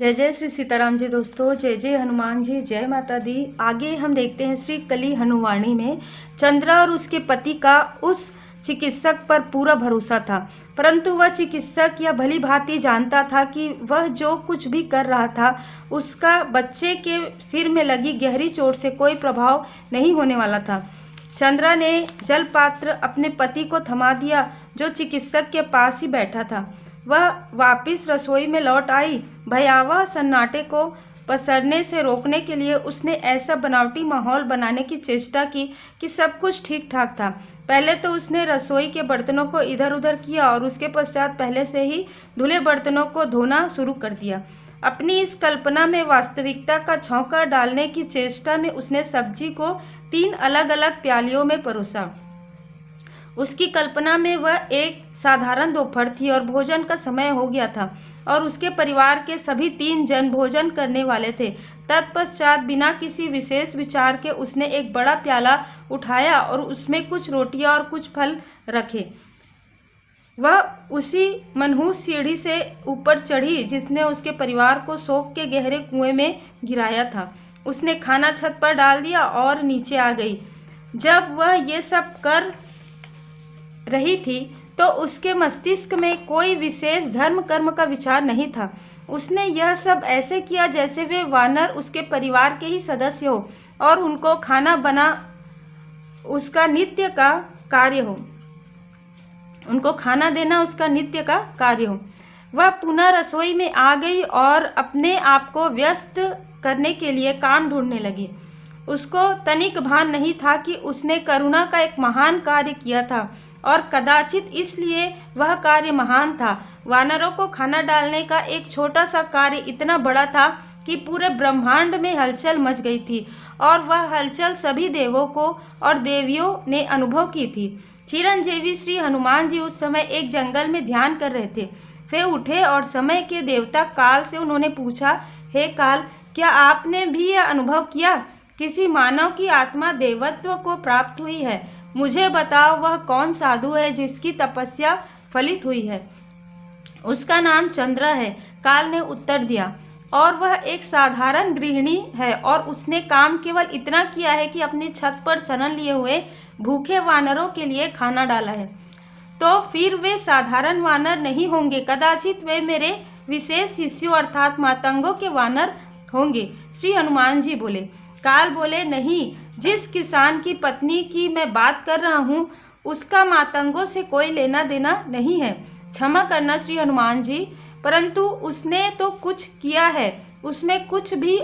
जय जय श्री सीताराम जी। दोस्तों जय जय हनुमान जी, जय माता दी। आगे हम देखते हैं श्री कली हनुवाणी में चंद्रा और उसके पति का उस चिकित्सक पर पूरा भरोसा था, परंतु वह चिकित्सक यह भली भांति जानता था कि वह जो कुछ भी कर रहा था उसका बच्चे के सिर में लगी गहरी चोट से कोई प्रभाव नहीं होने वाला था। चंद्रा ने जलपात्र अपने पति को थमा दिया जो चिकित्सक के पास ही बैठा था। वह वापस रसोई में लौट आई। भयावह सन्नाटे को पसरने से रोकने के लिए उसने ऐसा बनावटी माहौल बनाने की चेष्टा की कि सब कुछ ठीक ठाक था। पहले तो उसने रसोई के बर्तनों को इधर उधर किया और उसके पश्चात पहले से ही धुले बर्तनों को धोना शुरू कर दिया। अपनी इस कल्पना में वास्तविकता का छौंका डालने की चेष्टा में उसने सब्जी को 3 अलग अलग प्यालियों में परोसा। उसकी कल्पना में वह एक साधारण दोपहर थी और भोजन का समय हो गया था और उसके परिवार के सभी 3 जन भोजन करने वाले थे। तत्पश्चात बिना किसी विशेष विचार के उसने एक बड़ा प्याला उठाया और उसमें कुछ रोटियां और कुछ फल रखे। वह उसी मनहूस सीढ़ी से ऊपर चढ़ी जिसने उसके परिवार को शोक के गहरे कुएं में गिराया था। उसने खाना छत पर डाल दिया और नीचे आ गई। जब वह ये सब कर रही थी तो उसके मस्तिष्क में कोई विशेष धर्म कर्म का विचार नहीं था। उसने यह सब ऐसे किया जैसे वे वानर उसके परिवार के ही सदस्य हो और उनको खाना बना उसका नित्य का कार्य हो, उनको खाना देना उसका नित्य का कार्य हो। वह पुनः रसोई में आ गई और अपने आप को व्यस्त करने के लिए काम ढूंढने लगी। उसको तनिक भान नहीं था कि उसने करुणा का एक महान कार्य किया था और कदाचित इसलिए वह कार्य महान था। वानरों को खाना डालने का एक छोटा सा कार्य इतना बड़ा था कि पूरे ब्रह्मांड में हलचल मच गई थी और वह हलचल सभी देवों को और देवियों ने अनुभव की थी। चिरंजीवी श्री हनुमान जी उस समय एक जंगल में ध्यान कर रहे थे। वे उठे और समय के देवता काल से उन्होंने पूछा, हे काल, क्या आपने भी यह अनुभव किया? किसी मानव की आत्मा देवत्व को प्राप्त हुई है। मुझे बताओ वह कौन साधु है जिसकी तपस्या फलित हुई है। उसका नाम चंद्रा है, काल ने उत्तर दिया, और वह एक साधारण गृहिणी है और उसने काम केवल इतना किया है कि अपनी छत पर शरण लिए हुए भूखे वानरों के लिए खाना डाला है। तो फिर वे साधारण वानर नहीं होंगे, कदाचित वे मेरे विशेष शिष्यों अर्थात मातंगों के वानर होंगे। श्री हनुमान जी बोले। काल बोले, नहीं, जिस किसान की पत्नी की मैं बात कर रहा हूँ उसका मातंगों से कोई लेना देना नहीं है। क्षमा करना श्री हनुमान जी, परंतु उसने तो कुछ किया है, उसमें कुछ भी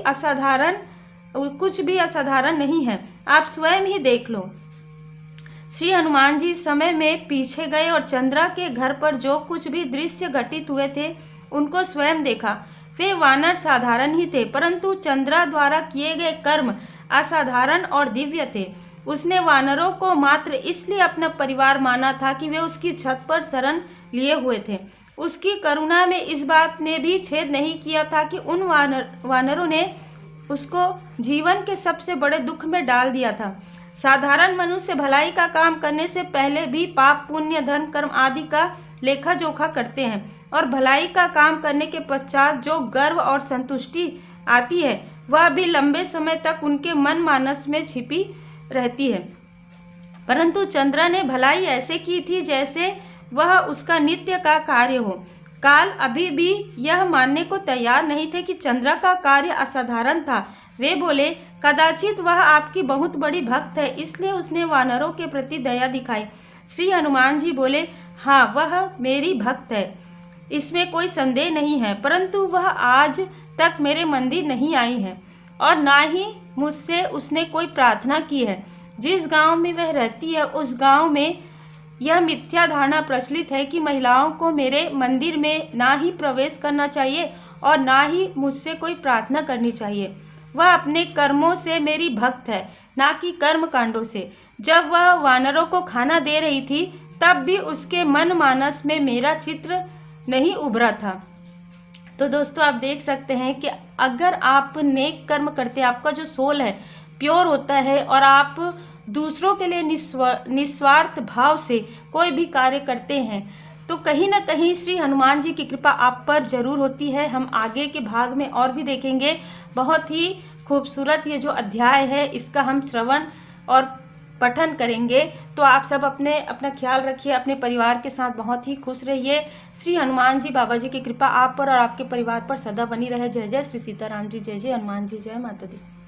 असाधारण नहीं है। आप स्वयं ही देख लो। श्री हनुमान जी समय में पीछे गए और चंद्रा के घर पर जो कुछ भी दृश्य घटित हुए थे उनको स्वयं देखा। वे वानर साधारण ही थे, परंतु चंद्रा द्वारा किए गए कर्म असाधारण और दिव्य थे। उसने वानरों को मात्र इसलिए अपना परिवार माना था कि वे उसकी छत पर शरण लिए हुए थे। उसकी करुणा में इस बात ने भी छेद नहीं किया था कि उन वानरों ने उसको जीवन के सबसे बड़े दुख में डाल दिया था। साधारण मनुष्य भलाई का काम करने से पहले भी पाप पुण्य धर्म कर्म आदि का लेखा जोखा करते हैं और भलाई का काम करने के पश्चात जो गर्व और संतुष्टि आती है वह भी लंबे समय तक उनके मन मानस में छिपी रहती है। परंतु चंद्रा ने भलाई ऐसे की थी जैसे वह उसका नित्य का कार्य हो। काल अभी भी यह मानने को तैयार नहीं थे कि चंद्रा का कार्य असाधारण था। वे बोले, कदाचित वह आपकी बहुत बड़ी भक्त है, इसलिए उसने वानरों के प्रति दया दिखाई। श्री हनुमान जी बोले, हाँ, वह मेरी भक्त है, इसमें कोई संदेह नहीं है, परंतु वह आज तक मेरे मंदिर नहीं आई है और ना ही मुझसे उसने कोई प्रार्थना की है। जिस गांव में वह रहती है उस गांव में यह मिथ्या धारणा प्रचलित है कि महिलाओं को मेरे मंदिर में ना ही प्रवेश करना चाहिए और ना ही मुझसे कोई प्रार्थना करनी चाहिए। वह अपने कर्मों से मेरी भक्त है, ना कि कर्म कांडों से। जब वह वानरों को खाना दे रही थी तब भी उसके मन मानस में मेरा चित्र नहीं उभरा था। तो दोस्तों आप देख सकते हैं कि अगर आप नेक कर्म करते हैं, आपका जो सोल है प्योर होता है और आप दूसरों के लिए निस्वार्थ भाव से कोई भी कार्य करते हैं तो कहीं ना कहीं श्री हनुमान जी की कृपा आप पर जरूर होती है। हम आगे के भाग में और भी देखेंगे। बहुत ही खूबसूरत ये जो अध्याय है इसका हम श्रवण और पठन करेंगे। तो आप सब अपना ख्याल रखिए, अपने परिवार के साथ बहुत ही खुश रहिए। श्री हनुमान जी बाबा जी की कृपा आप पर और आपके परिवार पर सदा बनी रहे। जय जय श्री सीताराम जी, जय जय हनुमान जी, जय माता दी।